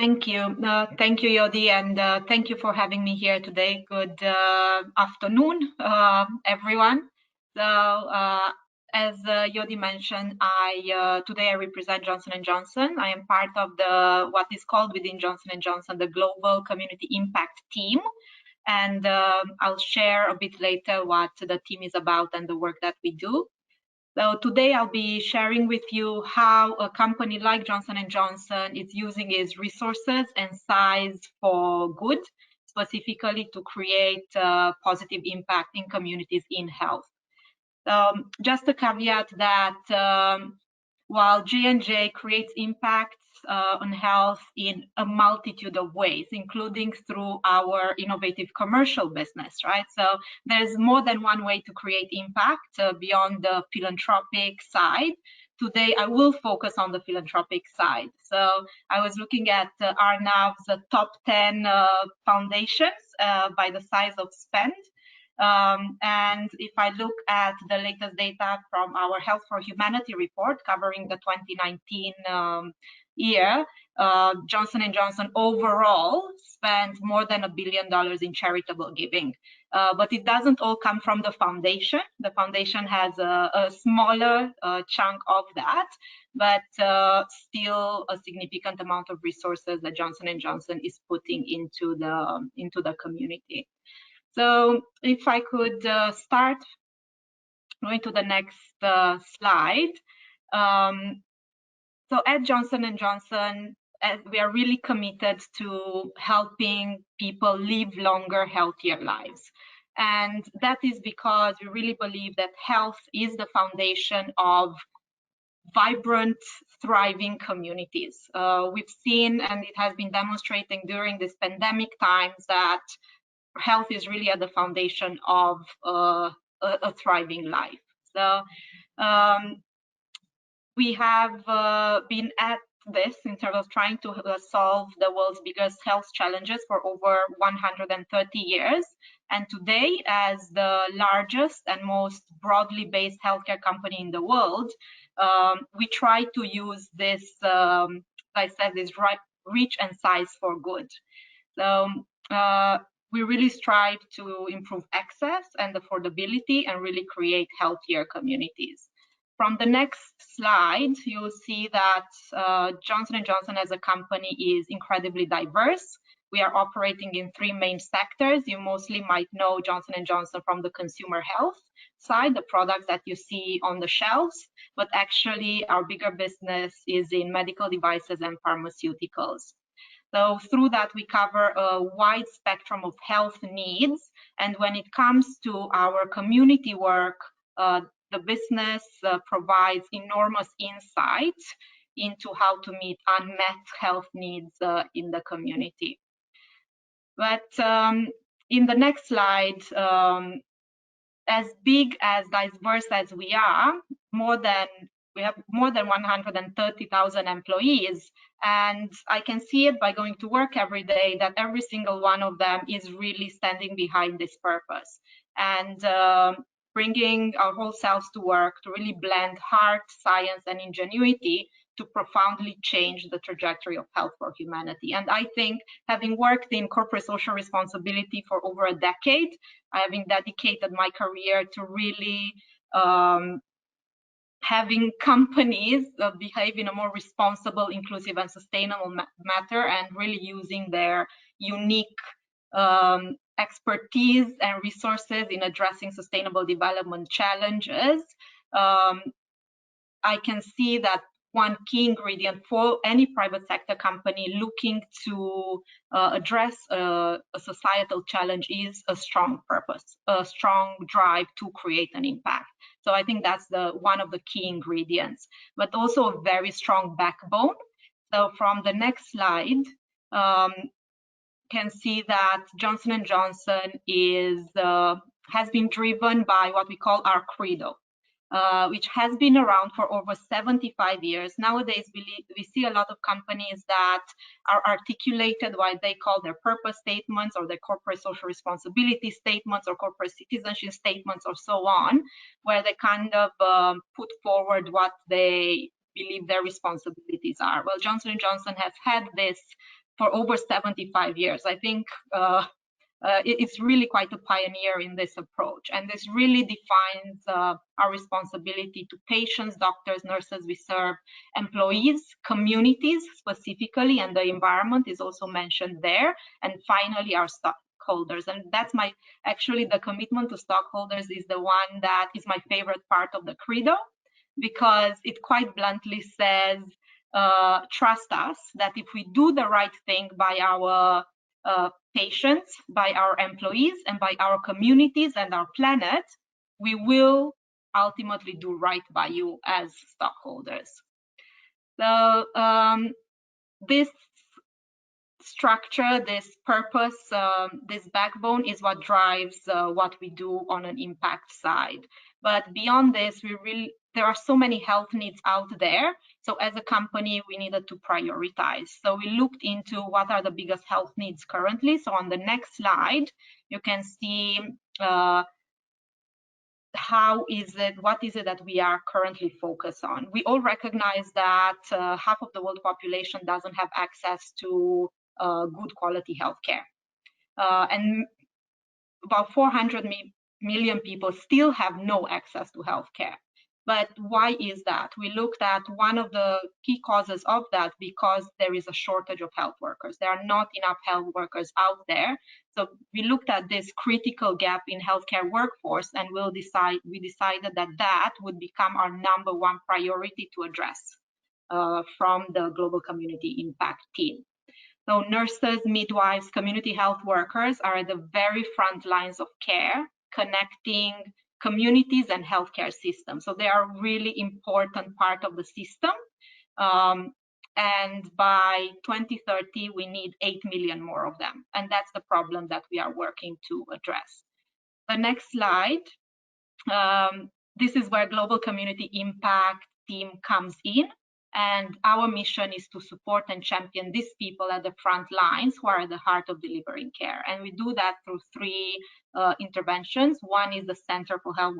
Thank you. Thank you, Yodi, and thank you for having me here today. Good afternoon, everyone. So, as Yodi mentioned, today I represent Johnson&Johnson. I am part of what is called within Johnson&Johnson the Global Community Impact Team, and I'll share a bit later what the team is about and the work that we do. So today I'll be sharing with you how a company like Johnson&Johnson is using its resources and size for good, specifically to create positive impact in communities in health. Just a caveat that while J&J creates impacts on health in a multitude of ways, including through our innovative commercial business, right? So there's more than one way to create impact beyond the philanthropic side. Today, I will focus on the philanthropic side. So I was looking at Arnav's top 10 foundations by the size of spend. And if I look at the latest data from our Health for Humanity report covering the 2019 year, Johnson&Johnson overall spent more than $1 billion in charitable giving. But it doesn't all come from the foundation. The foundation has a smaller chunk of that, but still a significant amount of resources that Johnson&Johnson is putting into the community. So if I could start going to the next slide. So at Johnson&Johnson, we are really committed to helping people live longer, healthier lives. And that is because we really believe that health is the foundation of vibrant, thriving communities. We've seen, and it has been demonstrating during this pandemic times, that health is really at the foundation of a thriving life. So we have been at this in terms of trying to solve the world's biggest health challenges for over 130 years. And today, as the largest and most broadly based healthcare company in the world, we try to use this, like I said, this reach and size for good. So we really strive to improve access and affordability and really create healthier communities. From the next slide, you'll see that Johnson&Johnson as a company is incredibly diverse. We are operating in 3 main sectors. You mostly might know Johnson&Johnson from the consumer health side, the products that you see on the shelves, but actually our bigger business is in medical devices and pharmaceuticals. So through that, we cover a wide spectrum of health needs. And when it comes to our community work, the business provides enormous insight into how to meet unmet health needs in the community. But in the next slide, as big, as diverse as we are, we have more than 130,000 employees, and I can see it by going to work every day that every single one of them is really standing behind this purpose and bringing our whole selves to work to really blend heart, science, and ingenuity to profoundly change the trajectory of health for humanity. And I think, having worked in corporate social responsibility for over a decade, having dedicated my career to really having companies behave in a more responsible, inclusive, and sustainable manner, and really using their unique expertise and resources in addressing sustainable development challenges, I can see that one key ingredient for any private sector company looking to address a societal challenge is a strong purpose, a strong drive to create an impact. So I think that's one of the key ingredients, but also a very strong backbone. So from the next slide, can see that Johnson&Johnson has been driven by what we call our credo, which has been around for over 75 years. Nowadays, we see a lot of companies that are articulated what they call their purpose statements or their corporate social responsibility statements or corporate citizenship statements or so on, where they kind of put forward what they believe their responsibilities are. Well, Johnson&Johnson has had this for over 75 years. I think it's really quite a pioneer in this approach, and this really defines our responsibility to patients, doctors, nurses we serve, employees, communities specifically, and the environment is also mentioned there, and finally our stockholders. And that's actually the commitment to stockholders is the one that is my favorite part of the credo, because it quite bluntly says, trust us that if we do the right thing by our patients, by our employees, and by our communities and our planet, we will ultimately do right by you as stockholders. So this structure, this purpose, this backbone is what drives what we do on an impact side. But beyond this, there are so many health needs out there. So as a company, we needed to prioritize. So we looked into what are the biggest health needs currently. So on the next slide, you can see what is it that we are currently focused on. We all recognize that half of the world population doesn't have access to good quality healthcare. And about 400 million people still have no access to healthcare. But why is that? We looked at one of the key causes of that, because there is a shortage of health workers. There are not enough health workers out there. So we looked at this critical gap in healthcare workforce, and we decided that would become our #1 priority to address from the Global Community Impact team. So nurses, midwives, community health workers are at the very front lines of care, connecting communities and healthcare systems. So they are a really important part of the system. And by 2030, we need 8 million more of them. And that's the problem that we are working to address. The next slide. This is where Global Community Impact team comes in. And our mission is to support and champion these people at the front lines who are at the heart of delivering care. And we do that through 3 interventions. One is the Center for Health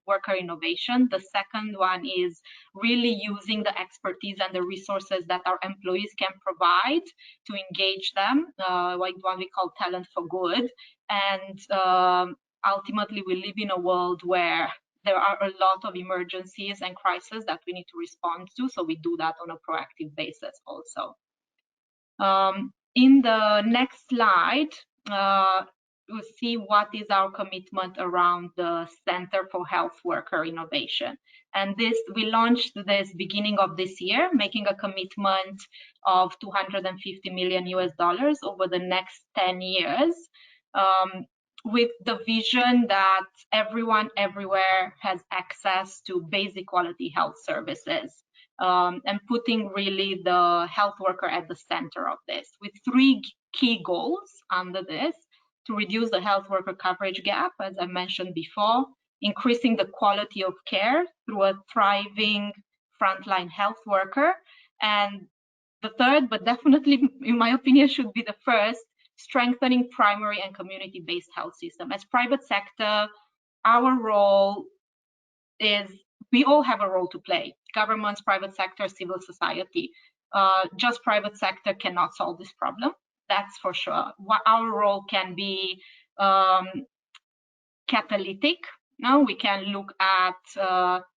Worker Innovation. The second one is really using the expertise and the resources that our employees can provide to engage them, like what we call talent for good. And ultimately, we live in a world where there are a lot of emergencies and crises that we need to respond to, so we do that on a proactive basis also. In the next slide, you'll see what is our commitment around the Center for Health Worker Innovation. And we launched this beginning of this year, making a commitment of $250 million over the next 10 years. With the vision that everyone everywhere has access to basic quality health services, and putting really the health worker at the center of this, with 3 key goals under this: to reduce the health worker coverage gap, as I mentioned before, increasing the quality of care through a thriving frontline health worker, and the third, but definitely in my opinion should be the first, strengthening primary and community-based health system. As private sector, our role is, we all have a role to play. Governments, private sector, civil society. Just private sector cannot solve this problem, that's for sure. Our role can be catalytic. Now we can look at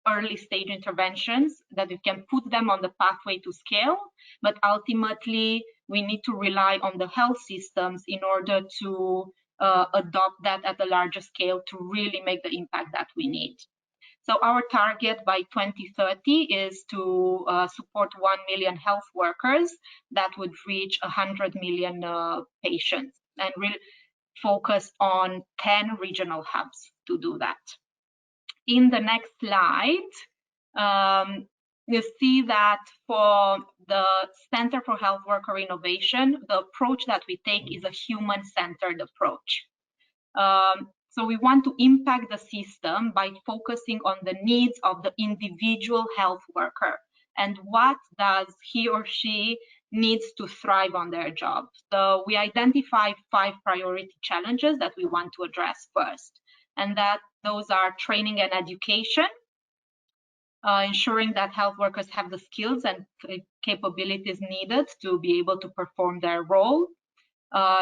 early stage interventions that we can put them on the pathway to scale, but ultimately we need to rely on the health systems in order to adopt that at a larger scale to really make the impact that we need. So our target by 2030 is to support 1 million health workers that would reach 100 million patients, and really focus on 10 regional hubs to do that. In the next slide, you see that for the Center for Health Worker Innovation, the approach that we take is a human-centered approach. So we want to impact the system by focusing on the needs of the individual health worker and what does he or she needs to thrive on their job. So we identify 5 priority challenges that we want to address first, and those are training and education, ensuring that health workers have the skills and capabilities needed to be able to perform their role.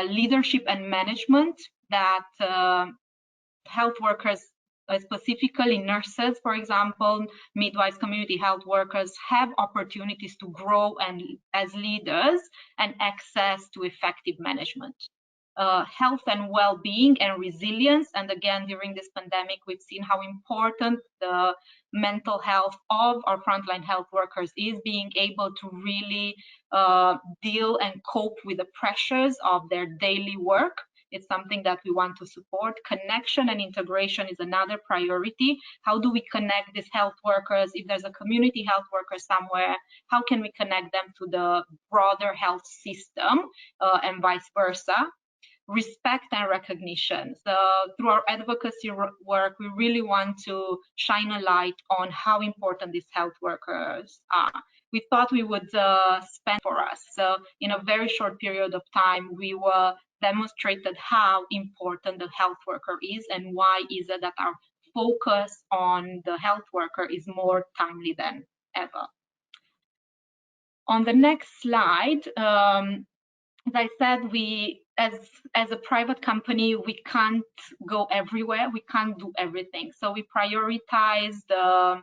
Leadership and management, that health workers, specifically nurses, for example, midwives, community health workers, have opportunities to grow and as leaders and access to effective management. Health and well-being and resilience. And again, during this pandemic, we've seen how important the mental health of our frontline health workers is, being able to really deal and cope with the pressures of their daily work. It's something that we want to support. Connection and integration is another priority. How do we connect these health workers? If there's a community health worker somewhere, how can we connect them to the broader health system and vice versa? Respect and recognition. So through our advocacy work, we really want to shine a light on how important these health workers are. We thought we would spend for us. So in a very short period of time, we were demonstrated how important the health worker is and why is it that our focus on the health worker is more timely than ever. On the next slide, as I said, we, as a private company, we can't go everywhere. We can't do everything. So we prioritize the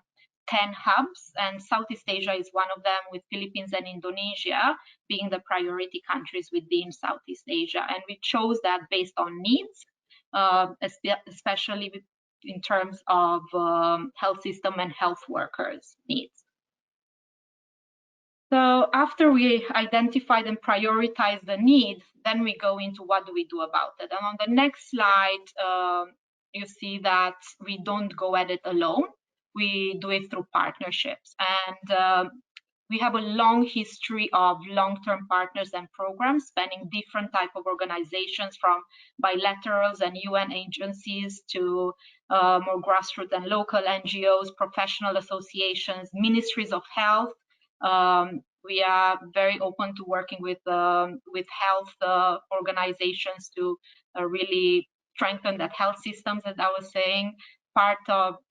10 hubs, and Southeast Asia is one of them, with Philippines and Indonesia being the priority countries within Southeast Asia. And we chose that based on needs, especially in terms of health system and health workers' needs. So after we identified and prioritized the need, then we go into what do we do about it. And on the next slide, you see that we don't go at it alone. We do it through partnerships. And we have a long history of long-term partners and programs spanning different types of organizations, from bilaterals and UN agencies to more grassroots and local NGOs, professional associations, ministries of health. We are very open to working with health organizations to really strengthen that health systems, as I was saying. We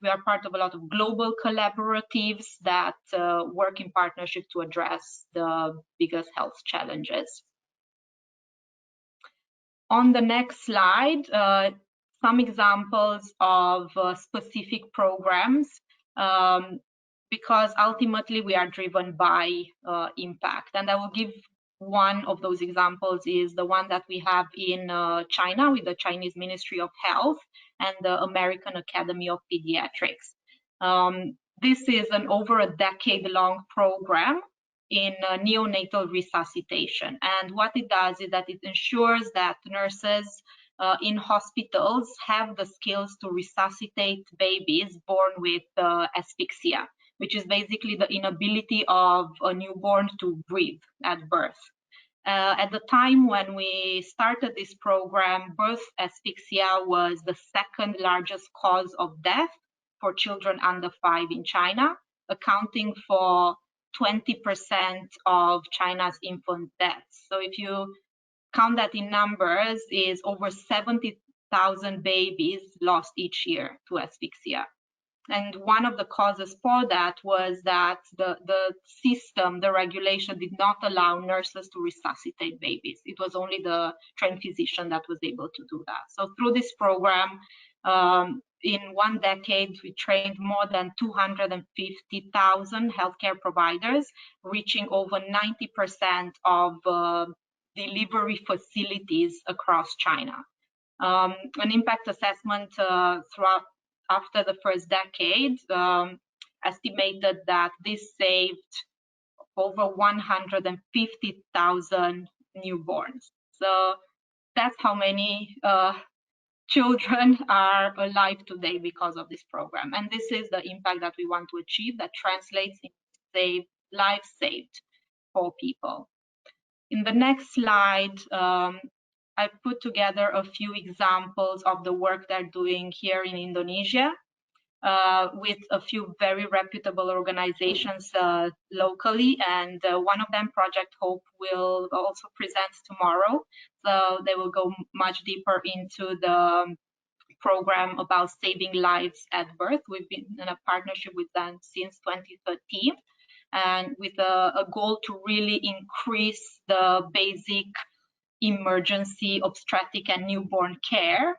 are part of a lot of global collaboratives that work in partnership to address the biggest health challenges. On the next slide, some examples of specific programs, because ultimately we are driven by impact. And I will give one of those examples, is the one that we have in China with the Chinese Ministry of Health and the American Academy of Pediatrics. This is an over a decade-long program in neonatal resuscitation. And what it does is that it ensures that nurses in hospitals have the skills to resuscitate babies born with asphyxia, which is basically the inability of a newborn to breathe at birth. At the time when we started this program, birth asphyxia was the second largest cause of death for children under 5 in China, accounting for 20% of China's infant deaths. So if you count that in numbers, is over 70,000 babies lost each year to asphyxia. And one of the causes for that was that the system, the regulation, did not allow nurses to resuscitate babies. It was only the trained physician that was able to do that. So through this program, in 1 decade, we trained more than 250,000 healthcare providers, reaching over 90% of delivery facilities across China. An impact assessment after the first decade estimated that this saved over 150,000 newborns. So that's how many children are alive today because of this program. And this is the impact that we want to achieve, that translates into lives saved for people. In the next slide, I put together a few examples of the work they're doing here in Indonesia with a few very reputable organizations locally. And one of them, Project Hope, will also present tomorrow. So they will go much deeper into the program about saving lives at birth. We've been in a partnership with them since 2013, and with a goal to really increase the basic emergency obstetric and newborn care,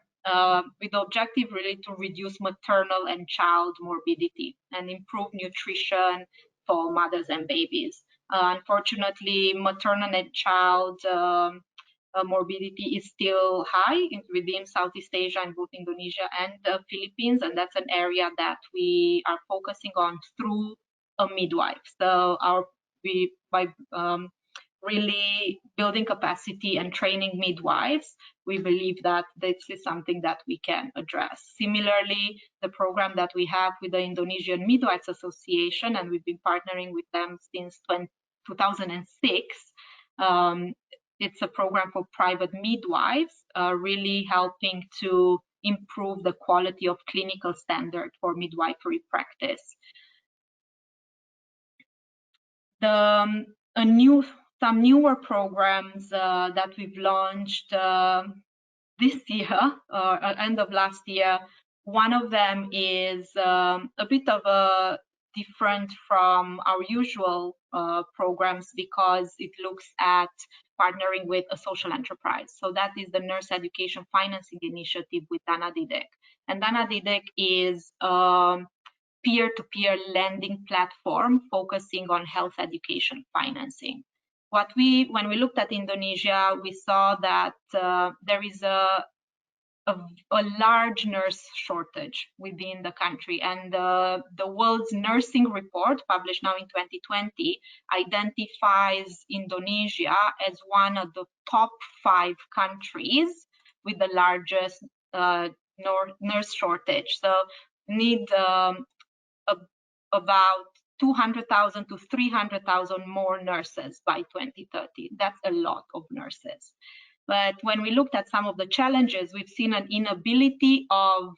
with the objective really to reduce maternal and child morbidity and improve nutrition for mothers and babies. Unfortunately, maternal and child morbidity is still high within Southeast Asia and both Indonesia and the Philippines, and that's an area that we are focusing on through a midwife. So by really building capacity and training midwives, we believe that this is something that we can address. Similarly, the program that we have with the Indonesian Midwives Association, and we've been partnering with them since 2006, it's a program for private midwives, really helping to improve the quality of clinical standard for midwifery practice. Some newer programs that we've launched this year, or end of last year. One of them is a bit of a different from our usual programs because it looks at partnering with a social enterprise. So that is the Nurse Education Financing Initiative with Dana Didek. And Dana Didek is peer-to-peer lending platform focusing on health education financing. When we looked at Indonesia, we saw that there is a large nurse shortage within the country, and the World's Nursing Report, published now in 2020, identifies Indonesia as one of the top 5 countries with the largest nurse shortage. So need about 200,000 to 300,000 more nurses by 2030. That's a lot of nurses. But when we looked at some of the challenges, we've seen an inability of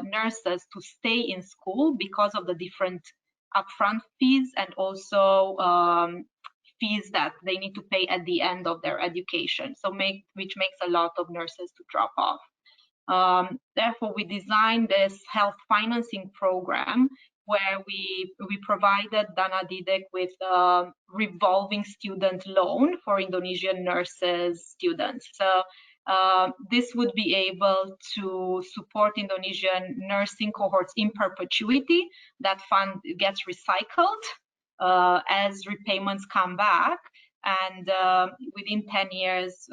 nurses to stay in school because of the different upfront fees and also fees that they need to pay at the end of their education, which makes a lot of nurses to drop off. Therefore, we designed this health financing program where we provided Dana Didek with a revolving student loan for Indonesian nurses students. So this would be able to support Indonesian nursing cohorts in perpetuity. That fund gets recycled as repayments come back. And within 10 years,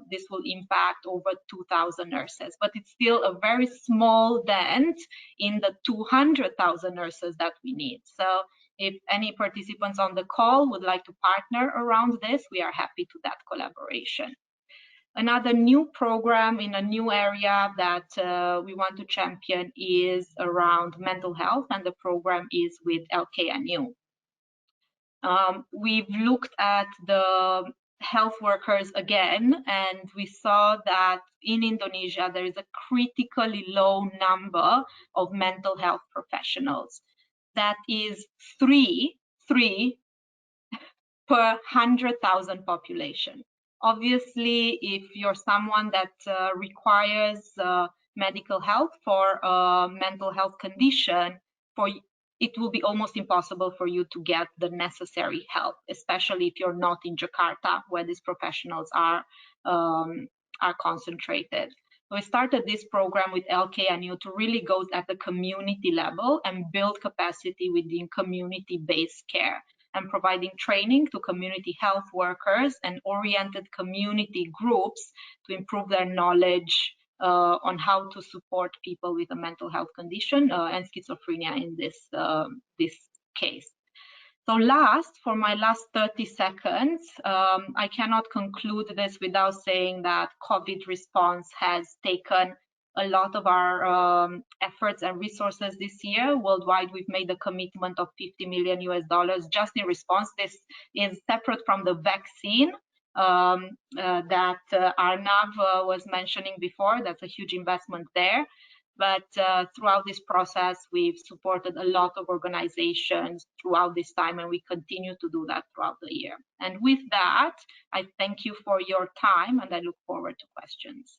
this will impact over 2,000 nurses. But it's still a very small dent in the 200,000 nurses that we need. So if any participants on the call would like to partner around this, we are happy to that collaboration. Another new program in a new area that we want to champion is around mental health, and the program is with FK-KMK. We've looked at the health workers again, and we saw that in Indonesia, there is a critically low number of mental health professionals. That is three per 100,000 population. Obviously, if you're someone that requires medical help for a mental health condition, it will be almost impossible for you to get the necessary help, especially if you're not in Jakarta, where these professionals are concentrated. So we started this program with FK-KMK to really go at the community level and build capacity within community-based care and providing training to community health workers and oriented community groups to improve their knowledge on how to support people with a mental health condition and schizophrenia in this case. So for my last 30 seconds, I cannot conclude this without saying that COVID response has taken a lot of our efforts and resources this year. Worldwide, we've made a commitment of $50 million just in response. This is separate from the vaccine that Arnav was mentioning before. That's a huge investment there. But throughout this process, we've supported a lot of organizations throughout this time, and we continue to do that throughout the year. And with that, I thank you for your time, and I look forward to questions.